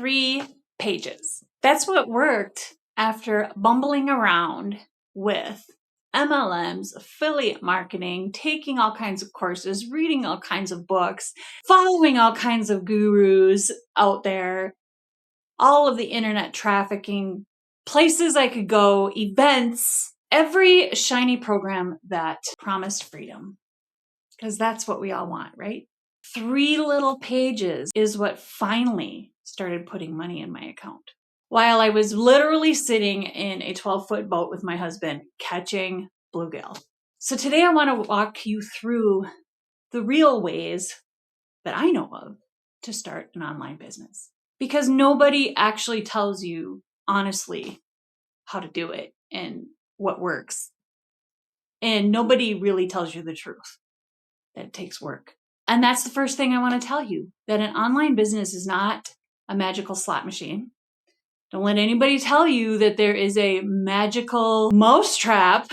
3 pages. That's what worked after bumbling around with MLMs, affiliate marketing, taking all kinds of courses, reading all kinds of books, following all kinds of gurus out there, all of the internet trafficking, places I could go, events, every shiny program that promised freedom. Because that's what we all want, right? 3 little pages is what finally started putting money in my account. While I was literally sitting in a 12-foot boat with my husband catching bluegill. So today I want to walk you through the real ways that I know of to start an online business. Because nobody actually tells you honestly how to do it and what works. And nobody really tells you the truth, that it takes work. And that's the first thing I want to tell you, that an online business is not a magical slot machine. Don't let anybody tell you that there is a magical mousetrap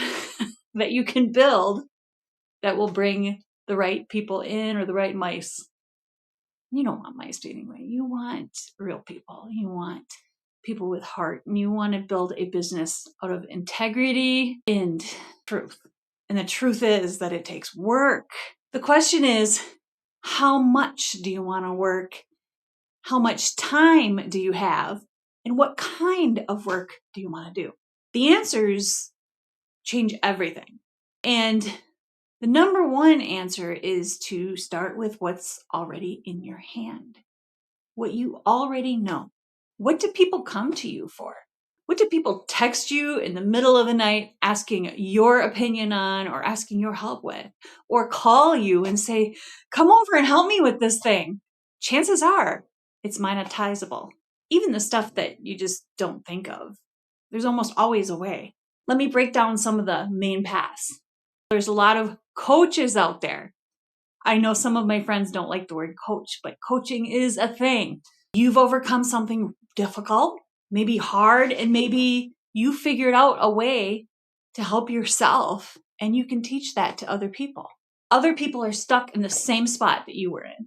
that you can build that will bring the right people in or the right mice. You don't want mice anyway. You want real people. You want people with heart. And you want to build a business out of integrity and truth. And the truth is that it takes work. The question is, how much do you want to work? How much time do you have? And what kind of work do you want to do? The answers change everything. And the number one answer is to start with what's already in your hand, what you already know. What do people come to you for? What do people text you in the middle of the night asking your opinion on or asking your help with? Or call you and say, come over and help me with this thing. Chances are it's monetizable. Even the stuff that you just don't think of. There's almost always a way. Let me break down some of the main paths. There's a lot of coaches out there. I know some of my friends don't like the word coach, but coaching is a thing. You've overcome something difficult, maybe hard, and maybe you figured out a way to help yourself, and you can teach that to other people. Other people are stuck in the same spot that you were in,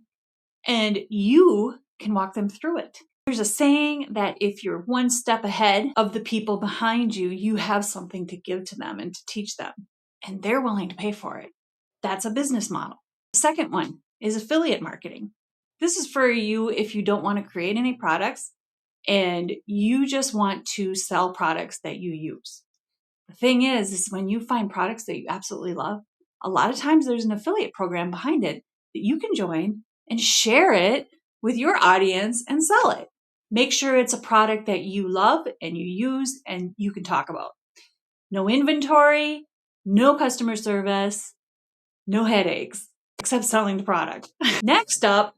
and you can walk them through it. There's a saying that if you're one step ahead of the people behind you, you have something to give to them and to teach them, and they're willing to pay for it. That's a business model. The second one is affiliate marketing. This is for you if you don't want to create any products and you just want to sell products that you use. The thing is when you find products that you absolutely love, a lot of times there's an affiliate program behind it that you can join and share it with your audience and sell it. Make sure it's a product that you love and you use and you can talk about. No inventory, no customer service, no headaches, except selling the product. Next up,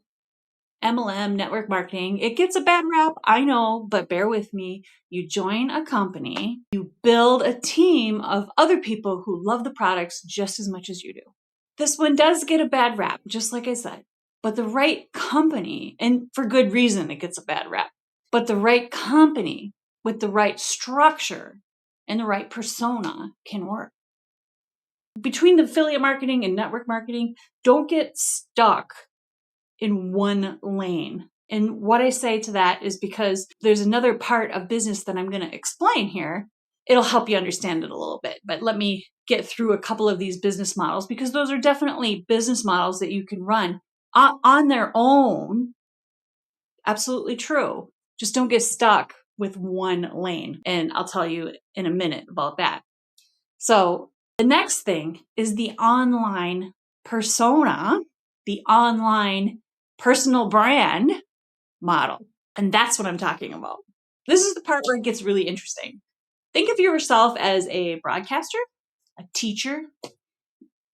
MLM, network marketing. It gets a bad rap, I know, but bear with me. You join a company, you build a team of other people who love the products just as much as you do. This one does get a bad rap, just like I said, but the right company, and for good reason it gets a bad rap, but the right company with the right structure and the right persona can work. Between the affiliate marketing and network marketing, don't get stuck in one lane. And what I say to that is because there's another part of business that I'm going to explain here. It'll help you understand it a little bit, but let me get through a couple of these business models because those are definitely business models that you can run on their own. Absolutely true. Just don't get stuck with one lane. And I'll tell you in a minute about that. So the next thing is the online persona, the online personal brand model. And that's what I'm talking about. This is the part where it gets really interesting. Think of yourself as a broadcaster, a teacher.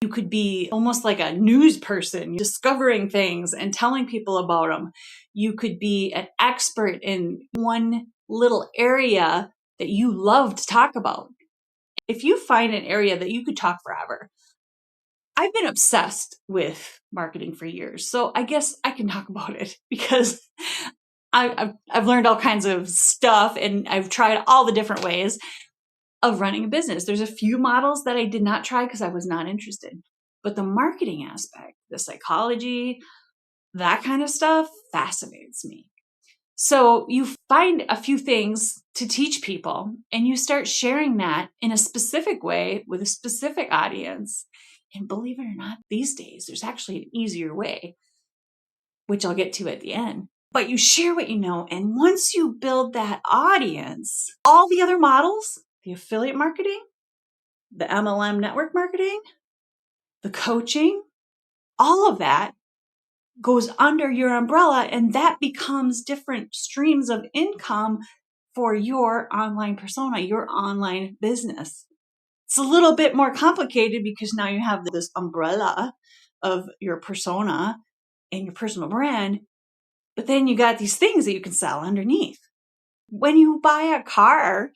You could be almost like a news person, discovering things and telling people about them. You could be an expert in one little area that you love to talk about. If you find an area that you could talk forever, I've been obsessed with marketing for years, so I guess I can talk about it because I've learned all kinds of stuff and I've tried all the different ways of running a business. There's a few models that I did not try because I was not interested, but the marketing aspect, the psychology, that kind of stuff fascinates me. So you find a few things to teach people and you start sharing that in a specific way with a specific audience. And believe it or not, these days, there's actually an easier way, which I'll get to at the end. But you share what you know. And once you build that audience, all the other models, the affiliate marketing, the MLM network marketing, the coaching, all of that goes under your umbrella, and that becomes different streams of income for your online persona, your online business. It's a little bit more complicated because now you have this umbrella of your persona and your personal brand, but then you got these things that you can sell underneath. When you buy a car,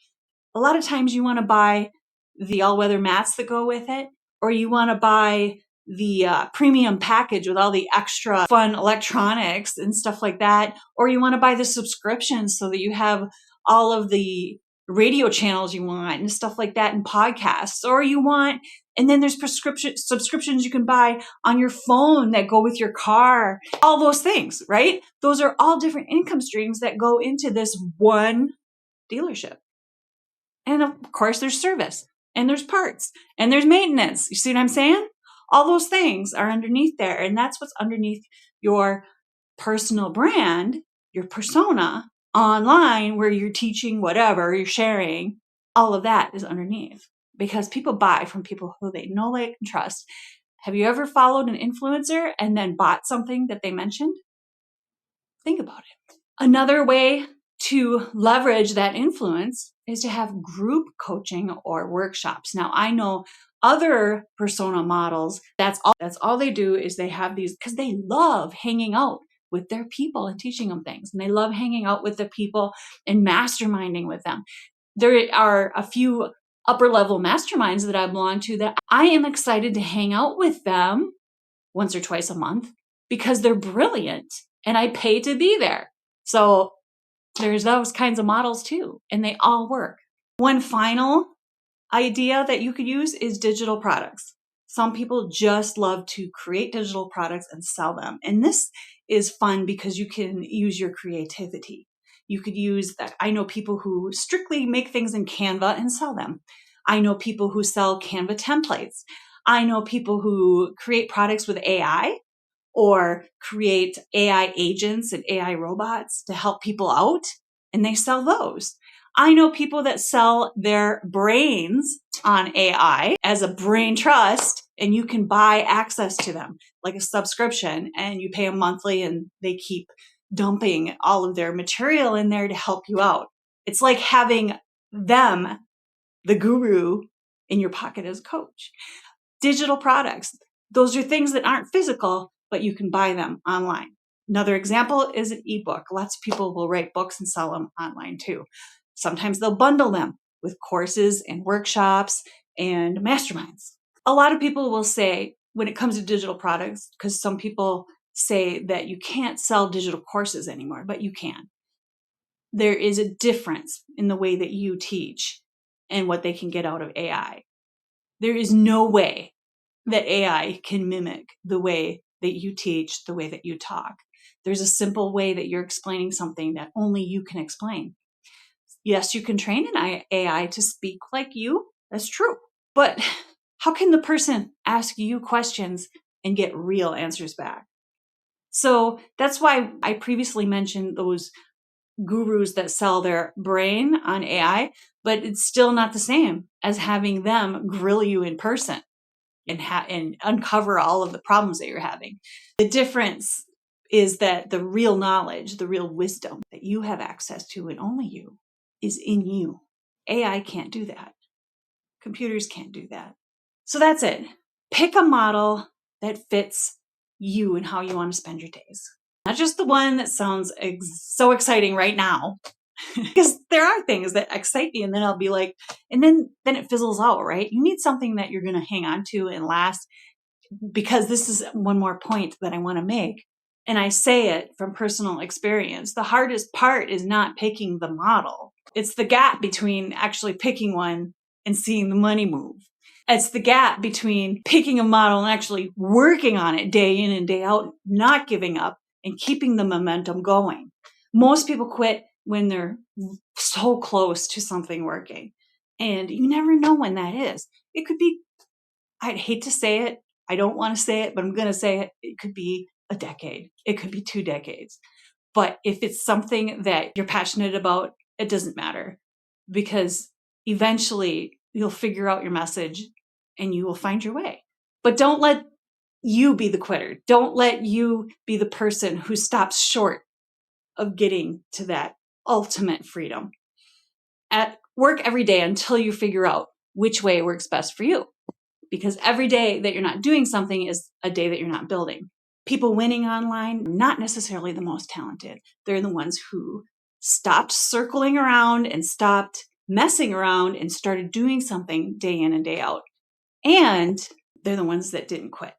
a lot of times you want to buy the all-weather mats that go with it, or you want to buy the premium package with all the extra fun electronics and stuff like that, or you want to buy the subscription so that you have all of the radio channels you want and stuff like that and podcasts, or you want, and then there's subscriptions you can buy on your phone that go with your car, all those things, right? Those are all different income streams that go into this one dealership. And of course, there's service and there's parts and there's maintenance. You see what I'm saying? All those things are underneath there. And that's what's underneath your personal brand, your persona online, where you're teaching whatever, you're sharing. All of that is underneath because people buy from people who they know, like, and trust. Have you ever followed an influencer and then bought something that they mentioned? Think about it. Another way to leverage that influence is to have group coaching or workshops. Now, I know other persona models, that's all they do is they have these because they love hanging out with their people and teaching them things. And they love hanging out with the people and masterminding with them. There are a few upper level masterminds that I belong to that I am excited to hang out with them once or twice a month because they're brilliant and I pay to be there. So there's those kinds of models too, and they all work. One final idea that you could use is digital products. Some people just love to create digital products and sell them. And this is fun because you can use your creativity. You could use that. I know people who strictly make things in Canva and sell them. I know people who sell Canva templates. I know people who create products with AI or create AI agents and AI robots to help people out, and they sell those. I know people that sell their brains on AI as a brain trust, and you can buy access to them like a subscription, and you pay them monthly, and they keep dumping all of their material in there to help you out. It's like having them, the guru, in your pocket as a coach. Digital products. Those are things that aren't physical, but you can buy them online. Another example is an ebook. Lots of people will write books and sell them online too. Sometimes they'll bundle them with courses and workshops and masterminds. A lot of people will say when it comes to digital products, because some people say that you can't sell digital courses anymore, but you can. There is a difference in the way that you teach and what they can get out of AI. There is no way that AI can mimic the way that you teach, the way that you talk. There's a simple way that you're explaining something that only you can explain. Yes, you can train an AI to speak like you. That's true. But how can the person ask you questions and get real answers back? So that's why I previously mentioned those gurus that sell their brain on AI, but it's still not the same as having them grill you in person and uncover all of the problems that you're having. The difference is that the real knowledge, the real wisdom that you have access to and only you is in you. AI can't do that. Computers can't do that. So that's it. Pick a model that fits you and how you want to spend your days. Not just the one that sounds so exciting right now, because there are things that excite me and then I'll be like, and then it fizzles out, right? You need something that you're going to hang on to and last, because this is one more point that I want to make. And I say it from personal experience. The hardest part is not picking the model. It's the gap between actually picking one and seeing the money move. It's the gap between picking a model and actually working on it day in and day out, not giving up and keeping the momentum going. Most people quit when they're so close to something working. And you never know when that is. It could be, I'd hate to say it. I don't want to say it, but I'm going to say it. It could be a decade. It could be 2 decades. But if it's something that you're passionate about, it doesn't matter, because eventually you'll figure out your message and you will find your way. But don't let you be the quitter. Don't let you be the person who stops short of getting to that ultimate freedom. Work every day until you figure out which way works best for you. Because every day that you're not doing something is a day that you're not building. People winning online, not necessarily the most talented. They're the ones who stopped circling around and stopped messing around and started doing something day in and day out. And they're the ones that didn't quit.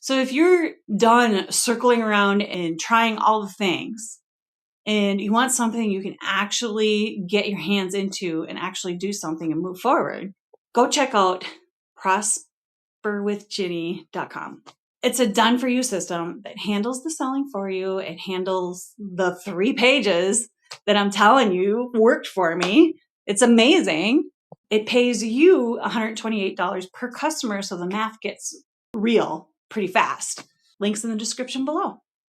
So if you're done circling around and trying all the things, and you want something you can actually get your hands into and actually do something and move forward, go check out prosperwithginny.com. It's a done-for-you system that handles the selling for you. It handles the 3 pages that I'm telling you worked for me. It's amazing. It pays you $128 per customer, so the math gets real pretty fast. Links in the description below.